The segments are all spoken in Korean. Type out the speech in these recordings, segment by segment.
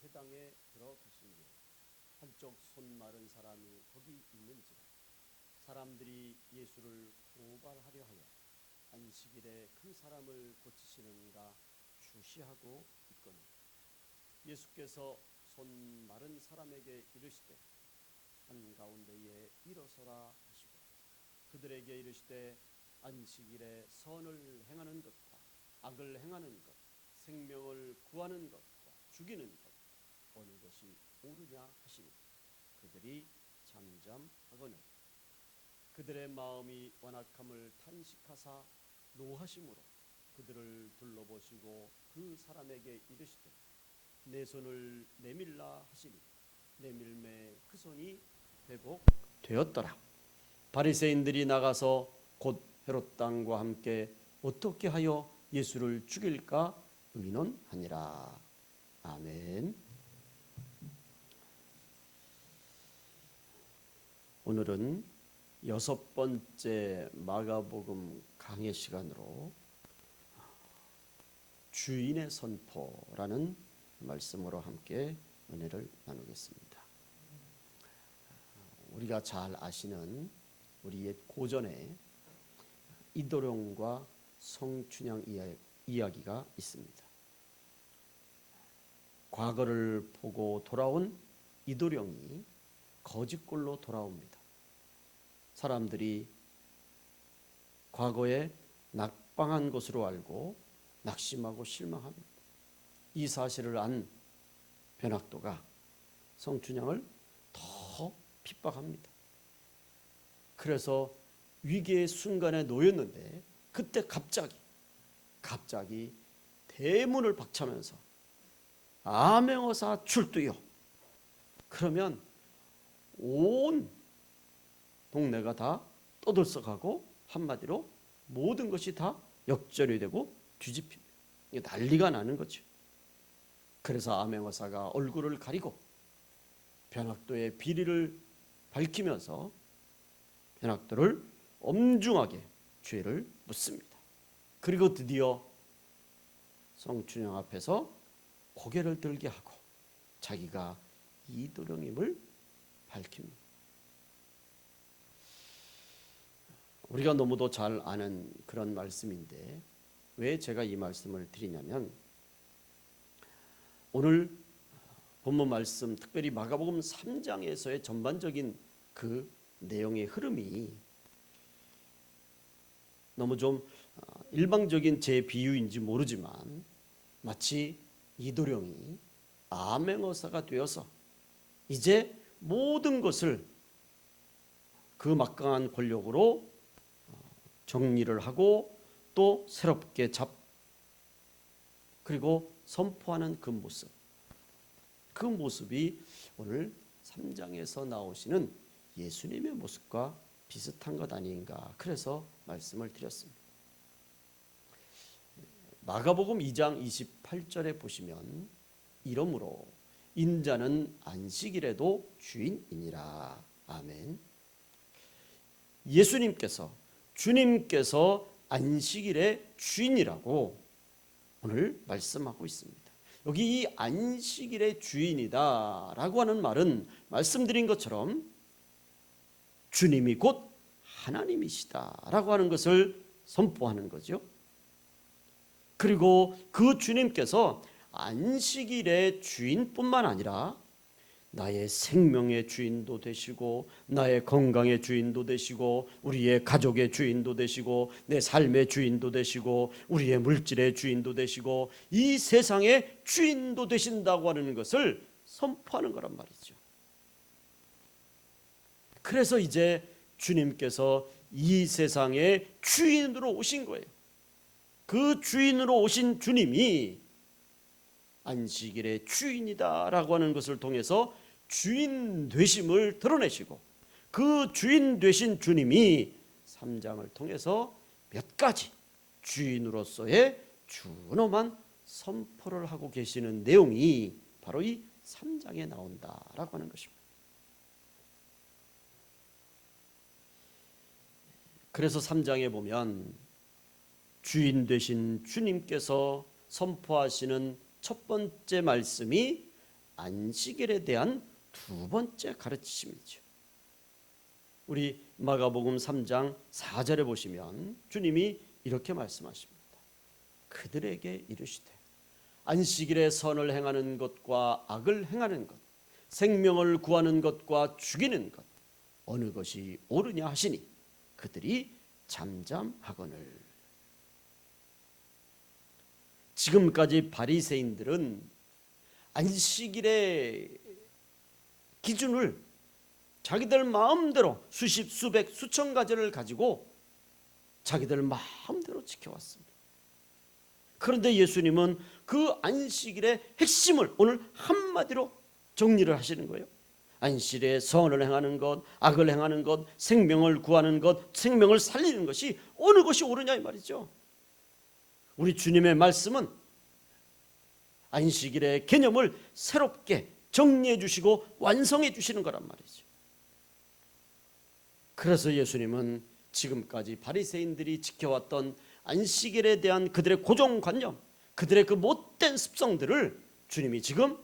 회당에 들어가시니 한쪽 손 마른 사람이 거기 있는지라. 사람들이 예수를 고발하려 하여 안식일에 그 사람을 고치시는가 주시하고 있거늘 예수께서 손 마른 사람에게 이르시되 한가운데에 일어서라 하시고 그들에게 이르시되 안식일에 선을 행하는 것과 악을 행하는 것, 생명을 구하는 것과 죽이는 것 어느 것이 옳으냐 하시니 그들이 잠잠하거늘 그들의 마음이 완악함을 탄식하사 노하심으로 그들을 둘러보시고 그 사람에게 이르시되 내 손을 내밀라 하시니 내밀매 그 손이 회복되었더라. 바리새인들이 나가서 곧 헤롯 당과 함께 어떻게 하여 예수를 죽일까 의논하니라. 아멘. 오늘은 6번째 마가복음 강해 시간으로 주인의 선포라는 말씀으로 함께 은혜를 나누겠습니다. 우리가 잘 아시는 우리 옛 고전에 이도령과 성춘향 이야기가 있습니다. 과거를 보고 돌아온 이도령이 거짓골로 돌아옵니다. 사람들이 과거에 낙방한 것으로 알고 낙심하고 실망합니다. 이 사실을 안 변학도가 성춘향을 더 핍박합니다. 그래서 위기의 순간에 놓였는데 그때 갑자기 대문을 박차면서 암행어사 출두요. 그러면 온 동네가 다 떠들썩하고 한마디로 모든 것이 다 역전이 되고 뒤집힙니다. 난리가 나는 거죠. 그래서 암행어사가 얼굴을 가리고 변학도의 비리를 밝히면서 변학도를 엄중하게 죄를 묻습니다. 그리고 드디어 성춘향 앞에서 고개를 들게 하고 자기가 이도령임을 밝힙니다. 우리가 너무도 잘 아는 그런 말씀인데 왜 제가 이 말씀을 드리냐면 오늘 본문 말씀 특별히 마가복음 3장에서의 전반적인 그 내용의 흐름이 너무 좀 일방적인 제 비유인지 모르지만 마치 이도령이 암행어사가 되어서 이제 모든 것을 그 막강한 권력으로 정리를 하고 또 새롭게 그리고 선포하는 그 모습이 오늘 3장에서 나오시는 예수님의 모습과 비슷한 것 아닌가 그래서 말씀을 드렸습니다. 마가복음 2장 28절에 보시면 이러므로 인자는 안식일에도 주인이니라. 아멘. 주님께서 안식일의 주인이라고 오늘 말씀하고 있습니다. 여기 이 안식일의 주인이다라고 하는 말은 말씀드린 것처럼 주님이 곧 하나님이시다라고 하는 것을 선포하는 거죠. 그리고 그 주님께서 안식일의 주인뿐만 아니라 나의 생명의 주인도 되시고 나의 건강의 주인도 되시고 우리의 가족의 주인도 되시고 내 삶의 주인도 되시고 우리의 물질의 주인도 되시고 이 세상의 주인도 되신다고 하는 것을 선포하는 거란 말이죠. 그래서 이제 주님께서 이 세상의 주인으로 오신 거예요. 그 주인으로 오신 주님이 안식일의 주인이다라고 하는 것을 통해서 주인 되심을 드러내시고 그 주인 되신 주님이 3장을 통해서 몇 가지 주인으로서의 준엄한 선포를 하고 계시는 내용이 바로 이 3장에 나온다라고 하는 것입니다. 그래서 3장에 보면 주인 되신 주님께서 선포하시는 첫 번째 말씀이 안식일에 대한 두 번째 가르치심이죠. 우리 마가복음 3장 4절에 보시면 주님이 이렇게 말씀하십니다. 그들에게 이르시되 안식일에 선을 행하는 것과 악을 행하는 것, 생명을 구하는 것과 죽이는 것, 어느 것이 옳으냐 하시니 그들이 잠잠하거늘. 지금까지 바리새인들은 안식일의 기준을 자기들 마음대로 수십, 수백, 수천 가지를 가지고 자기들 마음대로 지켜왔습니다. 그런데 예수님은 그 안식일의 핵심을 오늘 한마디로 정리를 하시는 거예요. 안식일에 선을 행하는 것, 악을 행하는 것, 생명을 구하는 것, 생명을 살리는 것이 어느 것이 옳으냐 이 말이죠. 우리 주님의 말씀은 안식일의 개념을 새롭게 정리해 주시고 완성해 주시는 거란 말이죠. 그래서 예수님은 지금까지 바리새인들이 지켜왔던 안식일에 대한 그들의 고정관념, 그들의 그 못된 습성들을 주님이 지금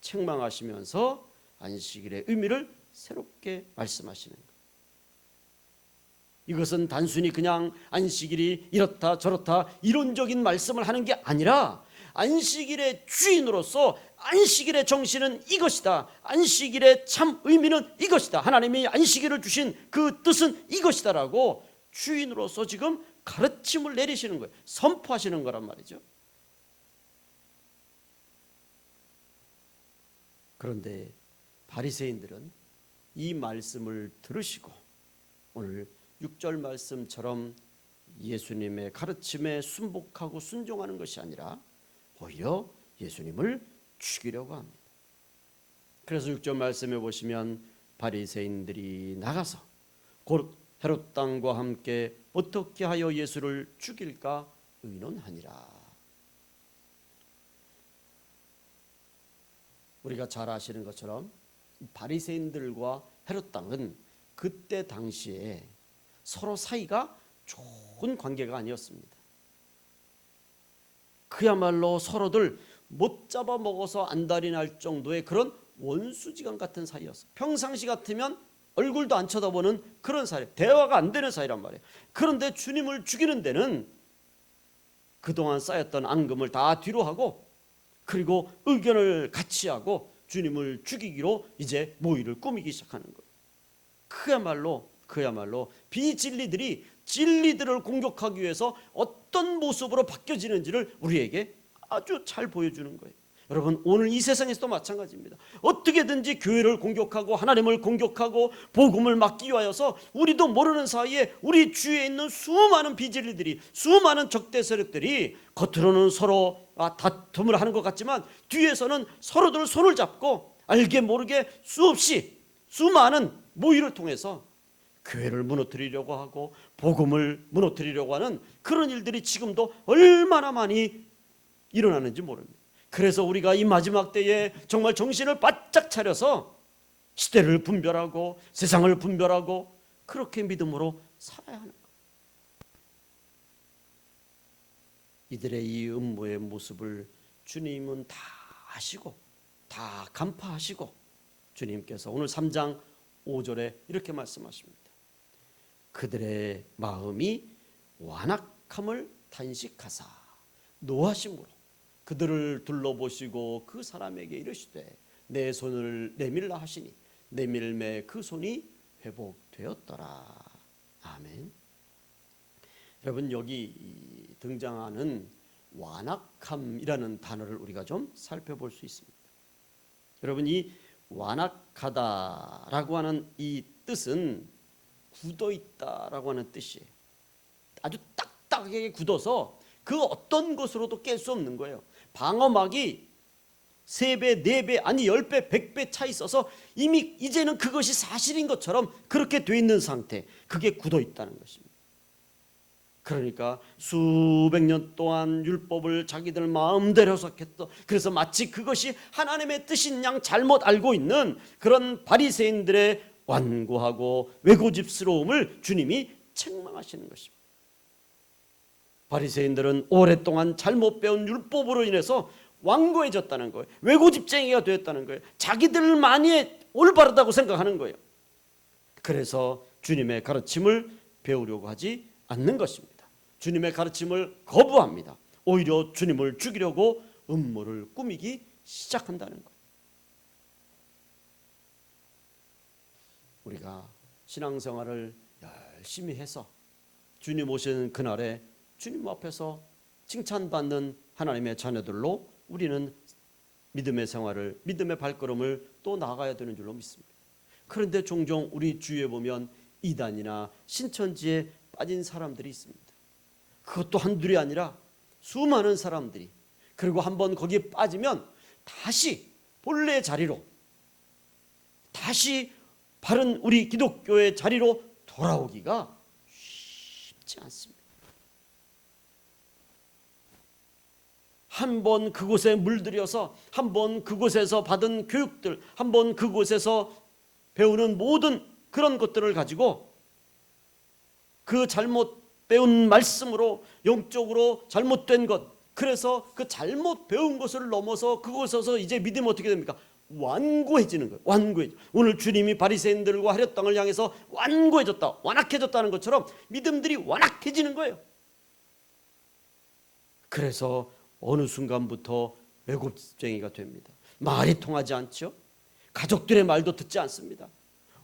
책망하시면서 안식일의 의미를 새롭게 말씀하시는 거예요. 이것은 단순히 그냥 안식일이 이렇다 저렇다 이론적인 말씀을 하는 게 아니라 안식일의 주인으로서 안식일의 정신은 이것이다, 안식일의 참 의미는 이것이다, 하나님이 안식일을 주신 그 뜻은 이것이다 라고 주인으로서 지금 가르침을 내리시는 거예요. 선포하시는 거란 말이죠. 그런데 바리새인들은 이 말씀을 들으시고 오늘 6절 말씀처럼 예수님의 가르침에 순복하고 순종하는 것이 아니라 오히려 예수님을 죽이려고 합니다. 그래서 6절 말씀에 보시면 바리새인들이 나가서 곧 헤롯 왕과 함께 어떻게 하여 예수를 죽일까 의논하니라. 우리가 잘 아시는 것처럼 바리새인들과 헤롯 왕은 그때 당시에 서로 사이가 좋은 관계가 아니었습니다. 그야말로 서로들 못 잡아먹어서 안달이 날 정도의 그런 원수지간 같은 사이였어요. 평상시 같으면 얼굴도 안 쳐다보는 그런 사이, 대화가 안 되는 사이란 말이에요. 그런데 주님을 죽이는 데는 그동안 쌓였던 앙금을 다 뒤로 하고 그리고 의견을 같이 하고 주님을 죽이기로 이제 모의를 꾸미기 시작하는 거예요. 그야말로 비진리들이 진리들을 공격하기 위해서 어떤 모습으로 바뀌어지는지를 우리에게 아주 잘 보여주는 거예요. 여러분, 오늘 이 세상에서도 마찬가지입니다. 어떻게든지 교회를 공격하고 하나님을 공격하고 복음을 막기 위하여서 우리도 모르는 사이에 우리 주위에 있는 수많은 비진리들이, 수많은 적대 세력들이 겉으로는 서로 다툼을 하는 것 같지만 뒤에서는 서로들 손을 잡고 알게 모르게 수많은 모의를 통해서 교회를 무너뜨리려고 하고 복음을 무너뜨리려고 하는 그런 일들이 지금도 얼마나 많이 일어나는지 모릅니다. 그래서 우리가 이 마지막 때에 정말 정신을 바짝 차려서 시대를 분별하고 세상을 분별하고 그렇게 믿음으로 살아야 하는 거예요. 이들의 이 음모의 모습을 주님은 다 아시고 다 간파하시고 주님께서 오늘 3장 5절에 이렇게 말씀하십니다. 그들의 마음이 완악함을 탄식하사 노하심으로 그들을 둘러보시고 그 사람에게 이르시되 내 손을 내밀라 하시니 내밀매 그 손이 회복되었더라. 아멘. 여러분, 여기 등장하는 완악함이라는 단어를 우리가 좀 살펴볼 수 있습니다. 여러분, 이 완악하다라고 하는 이 뜻은 굳어있다라고 하는 뜻이에요. 아주 딱딱하게 굳어서 그 어떤 것으로도 깰 수 없는 거예요. 방어막이 3배, 4배, 아니 10배, 100배 차 있어서 이미 이제는 그것이 사실인 것처럼 그렇게 돼 있는 상태, 그게 굳어있다는 것입니다. 그러니까 수백 년 동안 율법을 자기들 마음대로 해석했던, 그래서 마치 그것이 하나님의 뜻인 양 잘못 알고 있는 그런 바리새인들의 완고하고 왜고집스러움을 주님이 책망하시는 것입니다. 바리새인들은 오랫동안 잘못 배운 율법으로 인해서 완고해졌다는 거예요. 외고집쟁이가 되었다는 거예요. 자기들만이 올바르다고 생각하는 거예요. 그래서 주님의 가르침을 배우려고 하지 않는 것입니다. 주님의 가르침을 거부합니다. 오히려 주님을 죽이려고 음모를 꾸미기 시작한다는 거예요. 우리가 신앙생활을 열심히 해서 주님 오시는 그날에 주님 앞에서 칭찬받는 하나님의 자녀들로 우리는 믿음의 생활을, 믿음의 발걸음을 또 나아가야 되는 줄로 믿습니다. 그런데 종종 우리 주위에 보면 이단이나 신천지에 빠진 사람들이 있습니다. 그것도 한둘이 아니라 수많은 사람들이, 그리고 한번 거기에 빠지면 다시 본래의 자리로, 다시 바른 우리 기독교의 자리로 돌아오기가 쉽지 않습니다. 한번 그곳에 물들여서, 한번 그곳에서 받은 교육들, 한번 그곳에서 배우는 모든 그런 것들을 가지고 그 잘못 배운 말씀으로 영적으로 잘못된 것, 그래서 그 잘못 배운 것을 넘어서 그곳에서 이제 믿음이 어떻게 됩니까? 완고해지는 거예요. 완고해져. 오늘 주님이 바리새인들과 하렛 땅을 향해서 완고해졌다, 완악해졌다는 것처럼 믿음들이 완악해지는 거예요. 그래서 어느 순간부터 외국집쟁이가 됩니다. 말이 통하지 않죠. 가족들의 말도 듣지 않습니다.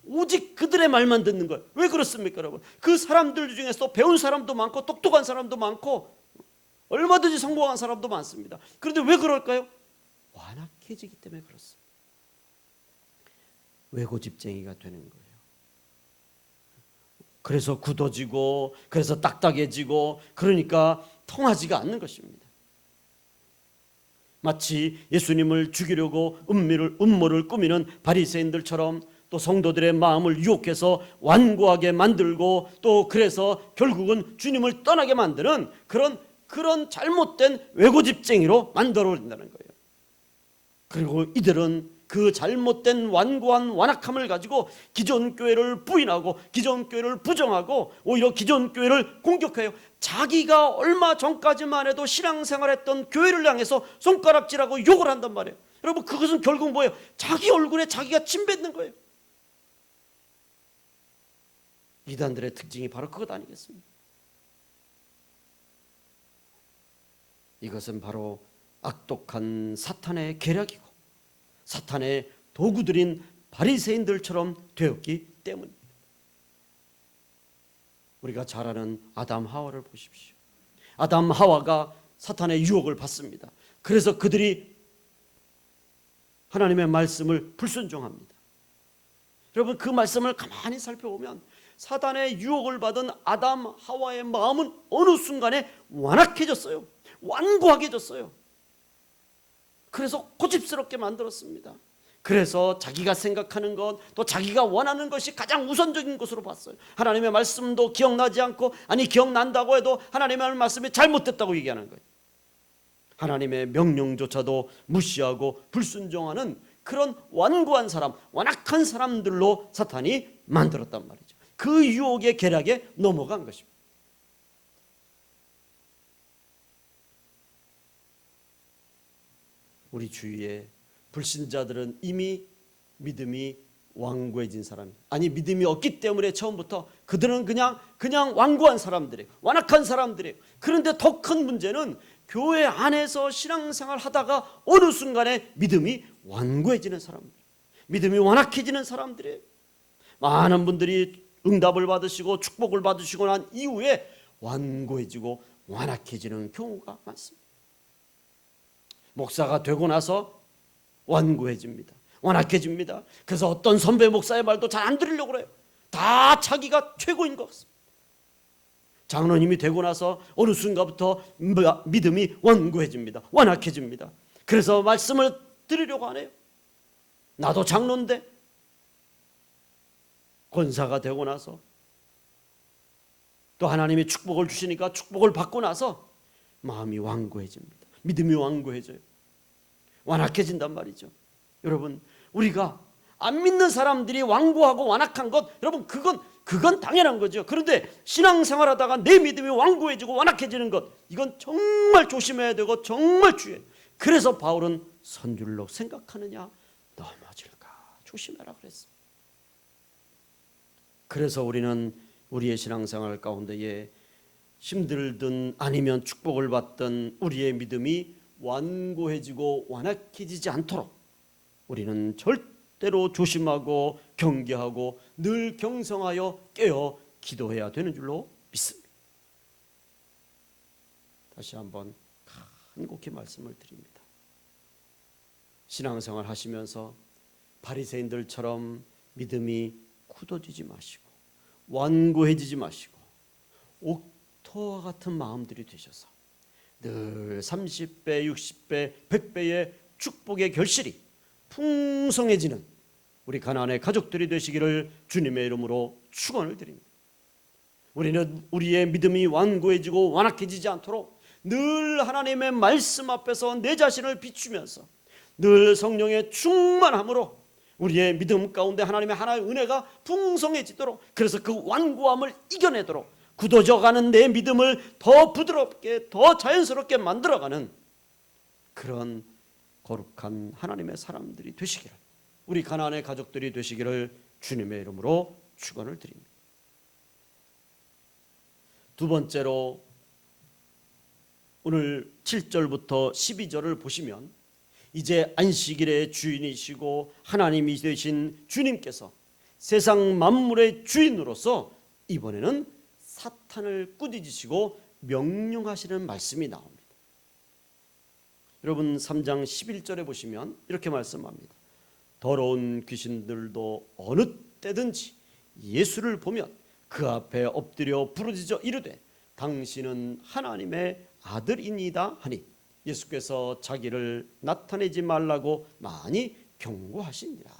오직 그들의 말만 듣는 거예요. 왜 그렇습니까, 여러분? 그 사람들 중에서 배운 사람도 많고 똑똑한 사람도 많고 얼마든지 성공한 사람도 많습니다. 그런데 왜 그럴까요? 완악해지기 때문에 그렇습니다. 외고집쟁이가 되는 거예요. 그래서 굳어지고, 그래서 딱딱해지고, 그러니까 통하지가 않는 것입니다. 마치 예수님을 죽이려고 음모를 꾸미는 바리새인들처럼 또 성도들의 마음을 유혹해서 완고하게 만들고, 또 그래서 결국은 주님을 떠나게 만드는 그런 잘못된 외고집쟁이로 만들어버린다는 거예요. 그리고 이들은 그 잘못된 완고한 완악함을 가지고 기존 교회를 부인하고 기존 교회를 부정하고 오히려 기존 교회를 공격해요. 자기가 얼마 전까지만 해도 신앙생활했던 교회를 향해서 손가락질하고 욕을 한단 말이에요. 여러분, 그것은 결국 뭐예요? 자기 얼굴에 자기가 침 뱉는 거예요. 이단들의 특징이 바로 그것 아니겠습니까? 이것은 바로 악독한 사탄의 계략이고 사탄의 도구들인 바리새인들처럼 되었기 때문입니다. 우리가 잘 아는 아담 하와를 보십시오. 아담 하와가 사탄의 유혹을 받습니다. 그래서 그들이 하나님의 말씀을 불순종합니다. 여러분, 그 말씀을 가만히 살펴보면 사탄의 유혹을 받은 아담 하와의 마음은 어느 순간에 완악해졌어요. 완고하게졌어요. 그래서 고집스럽게 만들었습니다. 그래서 자기가 생각하는 것, 또 자기가 원하는 것이 가장 우선적인 것으로 봤어요. 하나님의 말씀도 기억나지 않고, 아니 기억난다고 해도 하나님의 말씀이 잘못됐다고 얘기하는 거예요. 하나님의 명령조차도 무시하고 불순종하는 그런 완고한 사람, 완악한 사람들로 사탄이 만들었단 말이죠. 그 유혹의 계략에 넘어간 것입니다. 우리 주위에 불신자들은 이미 믿음이 완고해진 사람, 아니 믿음이 없기 때문에 처음부터 그들은 그냥 완고한 사람들이에요. 완악한 사람들이에요. 그런데 더 큰 문제는 교회 안에서 신앙생활 하다가 어느 순간에 믿음이 완고해지는 사람들, 믿음이 완악해지는 사람들이에요. 많은 분들이 응답을 받으시고 축복을 받으시고 난 이후에 완고해지고 완악해지는 경우가 많습니다. 목사가 되고 나서 완고해집니다. 완악해집니다. 그래서 어떤 선배 목사의 말도 잘 안 들으려고 그래요. 다 자기가 최고인 것 같습니다. 장로님이 되고 나서 어느 순간부터 믿음이 완고해집니다. 완악해집니다. 그래서 말씀을 들으려고 안 해요. 나도 장로인데. 권사가 되고 나서 또 하나님이 축복을 주시니까 축복을 받고 나서 마음이 완고해집니다. 믿음이 완고해져요. 완악해진단 말이죠. 여러분, 우리가 안 믿는 사람들이 완고하고 완악한 것, 여러분 그건 당연한 거죠. 그런데 신앙생활하다가 내 믿음이 완고해지고 완악해지는 것, 이건 정말 조심해야 되고 정말 주의해요. 그래서 바울은 선줄로 생각하느냐 넘어질까 조심해라 그랬습니다. 그래서 우리는 우리의 신앙생활 가운데에 힘들든 아니면 축복을 받든 우리의 믿음이 완고해지고 완악해지지 않도록 우리는 절대로 조심하고 경계하고 늘 경성하여 깨어 기도해야 되는 줄로 믿습니다. 다시 한번 간곡히 말씀을 드립니다. 신앙생활 하시면서 바리새인들처럼 믿음이 굳어지지 마시고 완고해지지 마시고 옥토와 같은 마음들이 되셔서 늘 30배, 60배, 100배의 축복의 결실이 풍성해지는 우리 가나안의 가족들이 되시기를 주님의 이름으로 축원을 드립니다. 우리는 우리의 믿음이 완고해지고 완악해지지 않도록 늘 하나님의 말씀 앞에서 내 자신을 비추면서 늘 성령의 충만함으로 우리의 믿음 가운데 하나님의 하나의 은혜가 풍성해지도록, 그래서 그 완고함을 이겨내도록 굳어져가는 내 믿음을 더 부드럽게 더 자연스럽게 만들어가는 그런 거룩한 하나님의 사람들이 되시기를, 우리 가나안의 가족들이 되시기를 주님의 이름으로 축원을 드립니다. 두 번째로 오늘 7절부터 12절을 보시면 이제 안식일의 주인이시고 하나님이 되신 주님께서 세상 만물의 주인으로서 이번에는 사탄을 꾸짖으시고 명령하시는 말씀이 나옵니다. 여러분 3장 11절에 보시면 이렇게 말씀합니다. 더러운 귀신들도 어느 때든지 예수를 보면 그 앞에 엎드려 부르짖어 이르되 당신은 하나님의 아들이니이다 하니 예수께서 자기를 나타내지 말라고 많이 경고하시니라.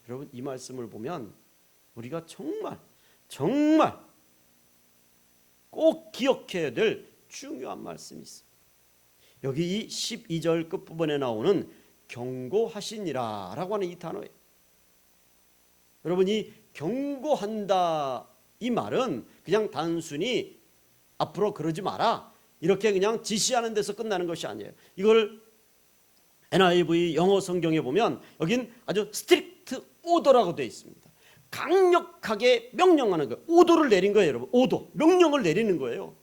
여러분 이 말씀을 보면 우리가 정말 꼭 기억해야 될 중요한 말씀이 있습니다. 여기 이 12절 끝부분에 나오는 경고하시니라 라고 하는 이 단어예요. 여러분 이 경고한다 이 말은 그냥 단순히 앞으로 그러지 마라 이렇게 그냥 지시하는 데서 끝나는 것이 아니에요. 이걸 NIV 영어 성경에 보면 여긴 아주 스트릭트 오더라고 되어 있습니다. 강력하게 명령하는 거예요. 오도를 내린 거예요, 여러분. 오도, 명령을 내리는 거예요.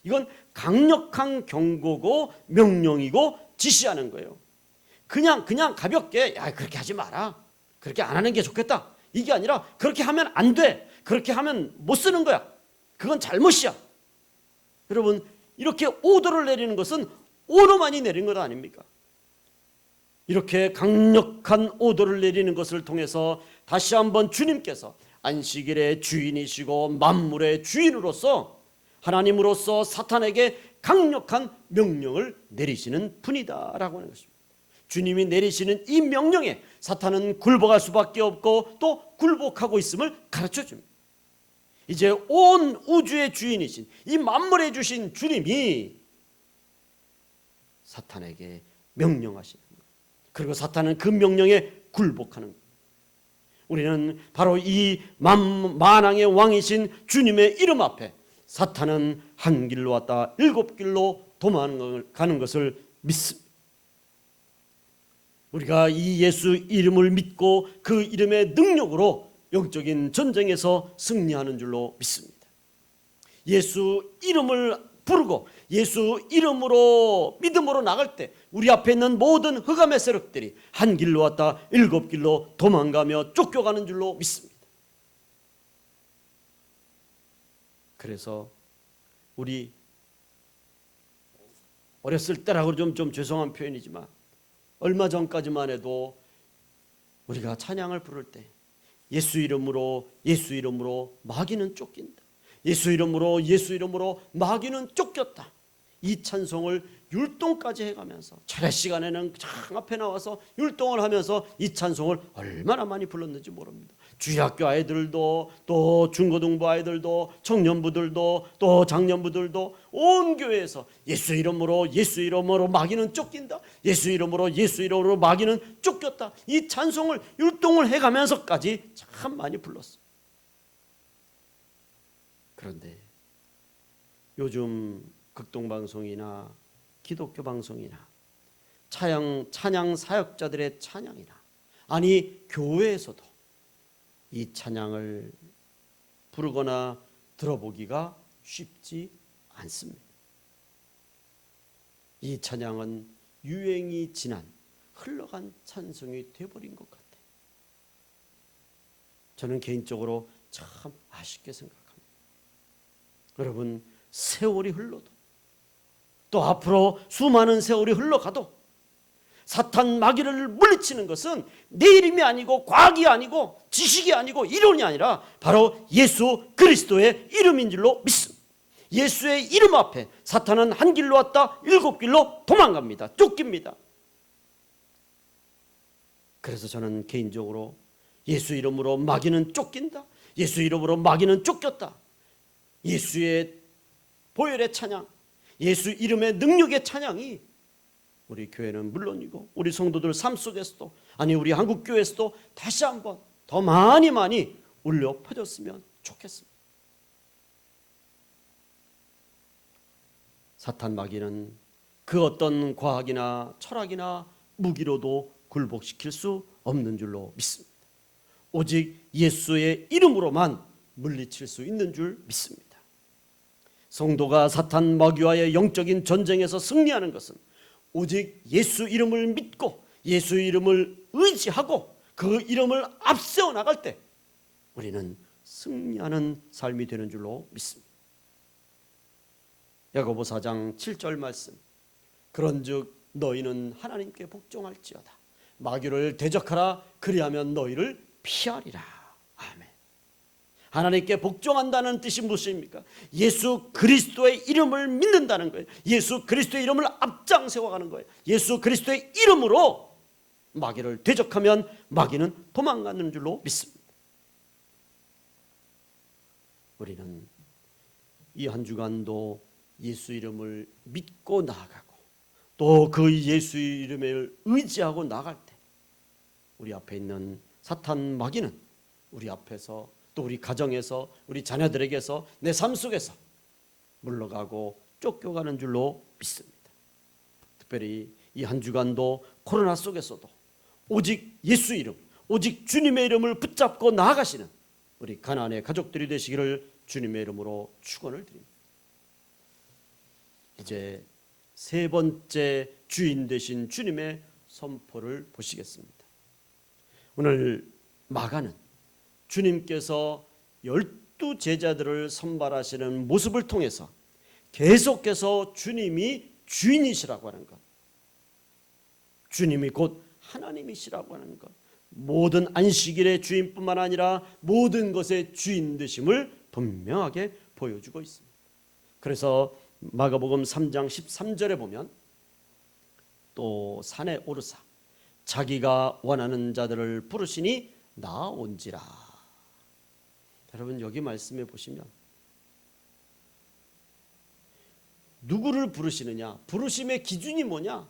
이건 강력한 경고고 명령이고 지시하는 거예요. 그냥 가볍게 야 그렇게 하지 마라, 그렇게 안 하는 게 좋겠다, 이게 아니라 그렇게 하면 안 돼, 그렇게 하면 못 쓰는 거야, 그건 잘못이야. 여러분 이렇게 오더를 내리는 것은 오더만이 내린 것 아닙니까? 이렇게 강력한 오더를 내리는 것을 통해서 다시 한번 주님께서 안식일의 주인이시고 만물의 주인으로서 하나님으로서 사탄에게 강력한 명령을 내리시는 분이다라고 하는 것입니다. 주님이 내리시는 이 명령에 사탄은 굴복할 수밖에 없고 또 굴복하고 있음을 가르쳐 줍니다. 이제 온 우주의 주인이신 이 만물에 주신 주님이 사탄에게 명령하시는 거예요. 그리고 사탄은 그 명령에 굴복하는 거예요. 우리는 바로 이 만왕의 왕이신 주님의 이름 앞에 사탄은 한 길로 왔다 7길로 도망가는 것을 믿습니다. 우리가 이 예수 이름을 믿고 그 이름의 능력으로 영적인 전쟁에서 승리하는 줄로 믿습니다. 예수 이름을 부르고 예수 이름으로 믿음으로 나갈 때 우리 앞에 있는 모든 흑암의 세력들이 한 길로 왔다 7길로 도망가며 쫓겨가는 줄로 믿습니다. 그래서 우리 어렸을 때라고 좀 죄송한 표현이지만 얼마 전까지만 해도 우리가 찬양을 부를 때 예수 이름으로 마귀는 쫓긴다, 예수 이름으로 마귀는 쫓겼다, 이 찬송을 율동까지 해가면서 차례 시간에는 장 앞에 나와서 율동을 하면서 이 찬송을 얼마나 많이 불렀는지 모릅니다. 주일학교 아이들도 또 중고등부 아이들도 청년부들도 또 장년부들도 온 교회에서 예수 이름으로 마귀는 쫓긴다, 예수 이름으로 마귀는 쫓겼다, 이 찬송을 율동을 해가면서까지 참 많이 불렀어요. 그런데 요즘 극동방송이나 기독교 방송이나 찬양 사역자들의 찬양이나 아니 교회에서도 이 찬양을 부르거나 들어보기가 쉽지 않습니다. 이 찬양은 유행이 지난 흘러간 찬송이 되어버린 것 같아요. 저는 개인적으로 참 아쉽게 생각합니다. 여러분, 세월이 흘러도 또 앞으로 수많은 세월이 흘러가도 사탄 마귀를 물리치는 것은 내 이름이 아니고 과학이 아니고 지식이 아니고 이론이 아니라 바로 예수 그리스도의 이름인 줄로 믿습니다. 예수의 이름 앞에 사탄은 한 길로 왔다 7길로 도망갑니다. 쫓깁니다. 그래서 저는 개인적으로 예수 이름으로 마귀는 쫓긴다, 예수 이름으로 마귀는 쫓겼다, 예수의 보혈의 찬양, 예수 이름의 능력의 찬양이 우리 교회는 물론이고 우리 성도들 삶 속에서도 아니 우리 한국교회에서도 다시 한번 더 많이 울려 퍼졌으면 좋겠습니다. 사탄 마귀는 그 어떤 과학이나 철학이나 무기로도 굴복시킬 수 없는 줄로 믿습니다. 오직 예수의 이름으로만 물리칠 수 있는 줄 믿습니다. 성도가 사탄 마귀와의 영적인 전쟁에서 승리하는 것은 오직 예수 이름을 믿고 예수 이름을 의지하고 그 이름을 앞세워 나갈 때 우리는 승리하는 삶이 되는 줄로 믿습니다. 야고보 4장 7절 말씀, 그런즉 너희는 하나님께 복종할지어다 마귀를 대적하라 그리하면 너희를 피하리라. 아멘. 하나님께 복종한다는 뜻이 무엇입니까? 예수 그리스도의 이름을 믿는다는 거예요. 예수 그리스도의 이름을 앞장 세워가는 거예요. 예수 그리스도의 이름으로 마귀를 대적하면 마귀는 도망가는 줄로 믿습니다. 우리는 이 한 주간도 예수 이름을 믿고 나아가고 또 그 예수 이름을 의지하고 나갈 때 우리 앞에 있는 사탄 마귀는 우리 앞에서 또 우리 가정에서 우리 자녀들에게서 내 삶 속에서 물러가고 쫓겨가는 줄로 믿습니다. 특별히 이 한 주간도 코로나 속에서도 오직 예수 이름, 오직 주님의 이름을 붙잡고 나아가시는 우리 가나안의 가족들이 되시기를 주님의 이름으로 축원을 드립니다. 이제 세 번째 주인 되신 주님의 선포를 보시겠습니다. 오늘 마가는 주님께서 12 제자들을 선발하시는 모습을 통해서 계속해서 주님이 주인이시라고 하는 것, 주님이 곧 하나님이시라고 하는 것, 모든 안식일의 주인뿐만 아니라 모든 것의 주인 되심을 분명하게 보여주고 있습니다. 그래서 마가복음 3장 13절에 보면 또 산에 오르사 자기가 원하는 자들을 부르시니 나온지라. 여러분 여기 말씀해 보시면 누구를 부르시느냐, 부르심의 기준이 뭐냐,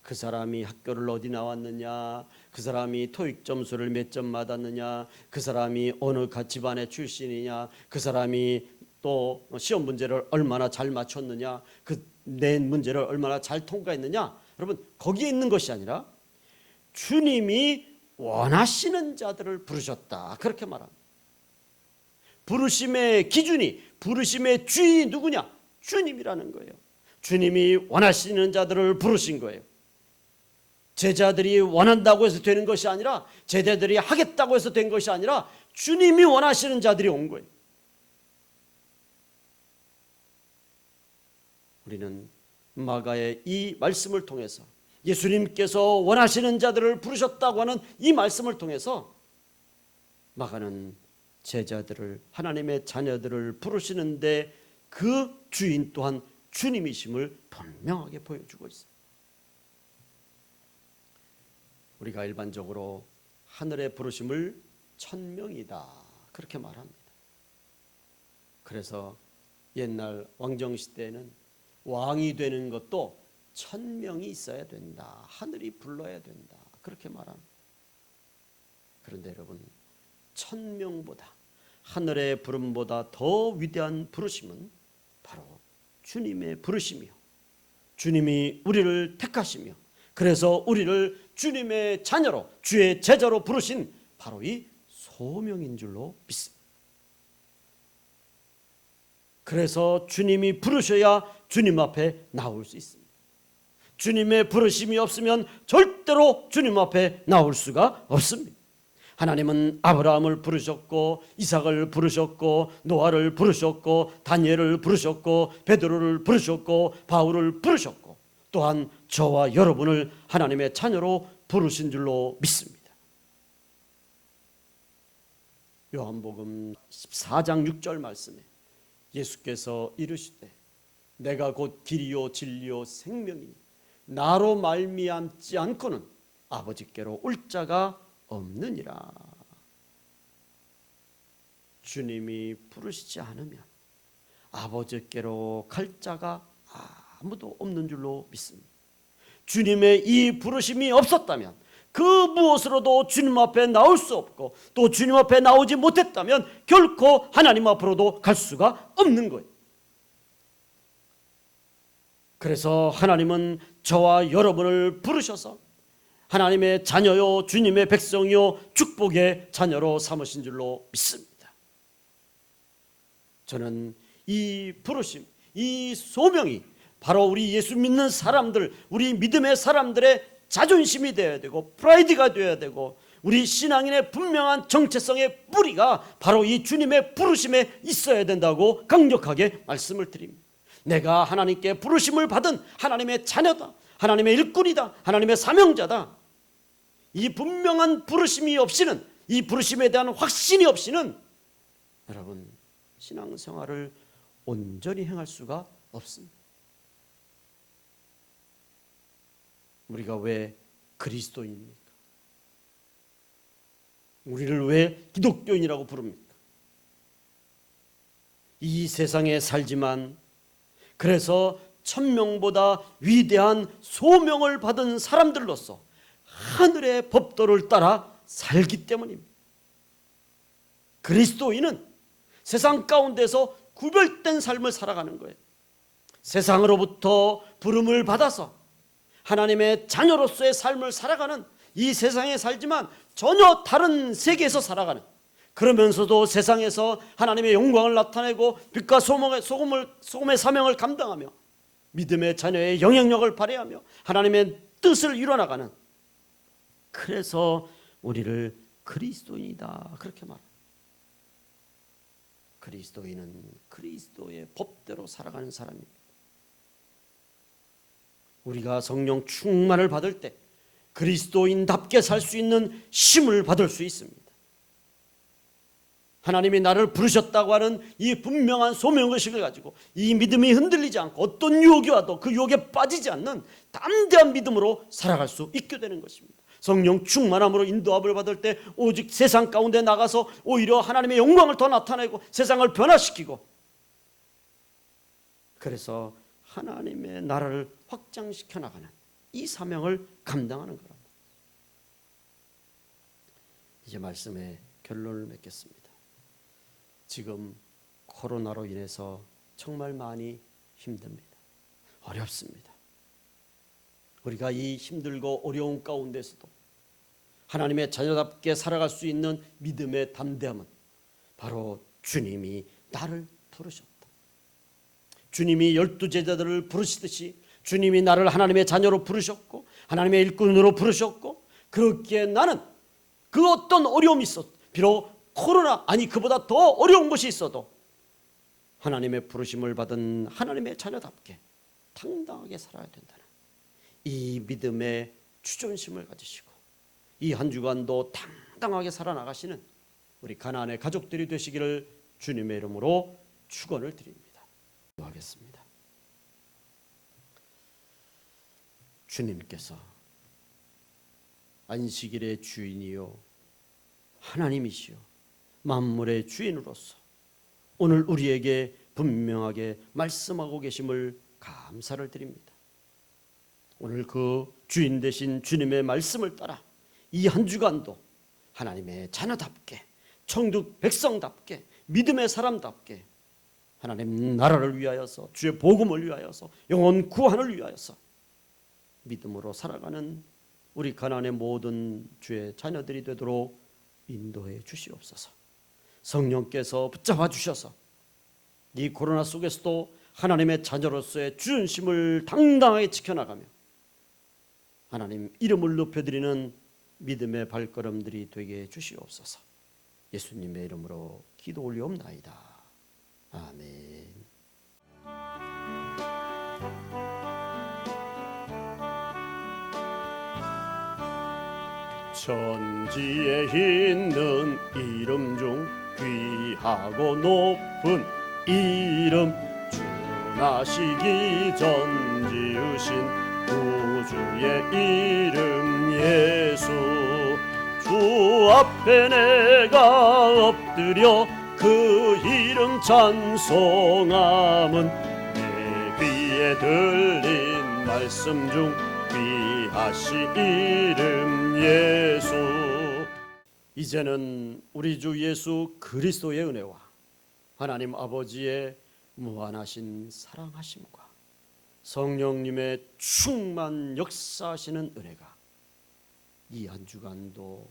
그 사람이 학교를 어디 나왔느냐, 그 사람이 토익 점수를 몇 점 받았느냐, 그 사람이 어느 집안의 출신이냐, 그 사람이 또 시험 문제를 얼마나 잘 맞췄느냐, 그 낸 문제를 얼마나 잘 통과했느냐. 여러분 거기에 있는 것이 아니라 주님이 원하시는 자들을 부르셨다, 그렇게 말합니다. 부르심의 기준이, 부르심의 주인이 누구냐? 주님이라는 거예요. 주님이 원하시는 자들을 부르신 거예요. 제자들이 원한다고 해서 되는 것이 아니라, 제자들이 하겠다고 해서 된 것이 아니라 주님이 원하시는 자들이 온 거예요. 우리는 마가의 이 말씀을 통해서 예수님께서 원하시는 자들을 부르셨다고 하는 이 말씀을 통해서 마가는 제자들을, 하나님의 자녀들을 부르시는데 그 주인 또한 주님이심을 분명하게 보여주고 있습니다. 우리가 일반적으로 하늘의 부르심을 천명이다 그렇게 말합니다. 그래서 옛날 왕정시대에는 왕이 되는 것도 1000명이 있어야 된다, 하늘이 불러야 된다 그렇게 말합니다. 그런데 여러분 1000명보다 하늘의 부름보다 더 위대한 부르심은 바로 주님의 부르심이요, 주님이 우리를 택하시며 그래서 우리를 주님의 자녀로 주의 제자로 부르신 바로 이 소명인 줄로 믿습니다. 그래서 주님이 부르셔야 주님 앞에 나올 수 있습니다. 주님의 부르심이 없으면 절대로 주님 앞에 나올 수가 없습니다. 하나님은 아브라함을 부르셨고 이삭을 부르셨고 노아를 부르셨고 다니엘을 부르셨고 베드로를 부르셨고 바울을 부르셨고 또한 저와 여러분을 하나님의 자녀로 부르신 줄로 믿습니다. 요한복음 14장 6절 말씀에 예수께서 이르시되 내가 곧 길이요 진리요 생명이니 나로 말미암지 않고는 아버지께로 올 자가 없느니라. 주님이 부르시지 않으면 아버지께로 갈 자가 아무도 없는 줄로 믿습니다. 주님의 이 부르심이 없었다면 그 무엇으로도 주님 앞에 나올 수 없고 또 주님 앞에 나오지 못했다면 결코 하나님 앞으로도 갈 수가 없는 거예요. 그래서 하나님은 저와 여러분을 부르셔서 하나님의 자녀요 주님의 백성이요 축복의 자녀로 삼으신 줄로 믿습니다. 저는 이 부르심, 이 소명이 바로 우리 예수 믿는 사람들, 우리 믿음의 사람들의 자존심이 되어야 되고 프라이드가 되어야 되고 우리 신앙인의 분명한 정체성의 뿌리가 바로 이 주님의 부르심에 있어야 된다고 강력하게 말씀을 드립니다. 내가 하나님께 부르심을 받은 하나님의 자녀다, 하나님의 일꾼이다, 하나님의 사명자다. 이 분명한 부르심이 없이는, 이 부르심에 대한 확신이 없이는 여러분 신앙생활을 온전히 행할 수가 없습니다. 우리가 왜 그리스도인입니까? 우리를 왜 기독교인이라고 부릅니까? 이 세상에 살지만 그래서 천명보다 위대한 소명을 받은 사람들로서 하늘의 법도를 따라 살기 때문입니다. 그리스도인은 세상 가운데서 구별된 삶을 살아가는 거예요. 세상으로부터 부름을 받아서 하나님의 자녀로서의 삶을 살아가는 이 세상에 살지만 전혀 다른 세계에서 살아가는, 그러면서도 세상에서 하나님의 영광을 나타내고 빛과 소금의 사명을 감당하며 믿음의 자녀의 영향력을 발휘하며 하나님의 뜻을 이뤄나가는, 그래서 우리를 그리스도인이다 그렇게 말합니다. 그리스도인은 그리스도의 법대로 살아가는 사람입니다. 우리가 성령 충만을 받을 때 그리스도인답게 살 수 있는 힘을 받을 수 있습니다. 하나님이 나를 부르셨다고 하는 이 분명한 소명의식을 가지고 이 믿음이 흔들리지 않고 어떤 유혹이 와도 그 유혹에 빠지지 않는 담대한 믿음으로 살아갈 수 있게 되는 것입니다. 성령 충만함으로 인도함을 받을 때 오직 세상 가운데 나가서 오히려 하나님의 영광을 더 나타내고 세상을 변화시키고, 그래서 하나님의 나라를 확장시켜 나가는 이 사명을 감당하는 거랍니다. 이제 말씀의 결론을 맺겠습니다. 지금 코로나로 인해서 정말 많이 힘듭니다. 어렵습니다. 우리가 이 힘들고 어려운 가운데서도 하나님의 자녀답게 살아갈 수 있는 믿음의 담대함은 바로 주님이 나를 부르셨다. 주님이 12 제자들을 부르시듯이 주님이 나를 하나님의 자녀로 부르셨고 하나님의 일꾼으로 부르셨고, 그렇기에 나는 그 어떤 어려움이 있어도, 비록 코로나 아니 그보다 더 어려운 것이 있어도 하나님의 부르심을 받은 하나님의 자녀답게 당당하게 살아야 된다는 이 믿음의 추존심을 가지시고 이 한 주간도 당당하게 살아나가시는 우리 가나안의 가족들이 되시기를 주님의 이름으로 축원을 드립니다. 기도하겠습니다. 주님께서 안식일의 주인이요 하나님이시요 만물의 주인으로서 오늘 우리에게 분명하게 말씀하고 계심을 감사를 드립니다. 오늘 그 주인 되신 주님의 말씀을 따라 이 한 주간도 하나님의 자녀답게, 천국 백성답게, 믿음의 사람답게 하나님 나라를 위하여서, 주의 복음을 위하여서, 영혼 구원을 위하여서 믿음으로 살아가는 우리 가나안의 모든 주의 자녀들이 되도록 인도해 주시옵소서. 성령께서 붙잡아 주셔서 이 코로나 속에서도 하나님의 자녀로서의 주님심을 당당하게 지켜나가며 하나님 이름을 높여드리는 믿음의 발걸음들이 되게 해주시옵소서. 예수님의 이름으로 기도 올리옵나이다. 아멘. 천지에 있는 이름 중 귀하고 높은 이름, 주나시기 전 지으신 구주의 이름 예수. 주 앞에 내가 엎드려 그 이름 찬송함은 내 귀에 들린 말씀 중 귀하시 이름 예수. 이제는 우리 주 예수 그리스도의 은혜와 하나님 아버지의 무한하신 사랑하심과 성령님의 충만 역사하시는 은혜가 이 한 주간도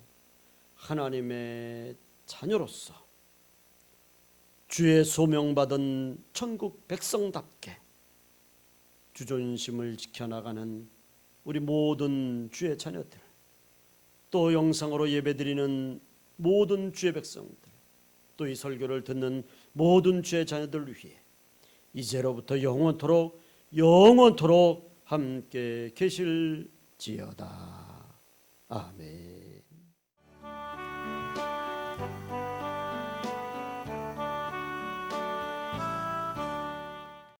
하나님의 자녀로서 주의 소명받은 천국 백성답게 주존심을 지켜나가는 우리 모든 주의 자녀들, 또 영상으로 예배드리는 모든 주의 백성들, 또 이 설교를 듣는 모든 주의 자녀들 위해 이제로부터 영원토록 함께 계실지어다. 아멘.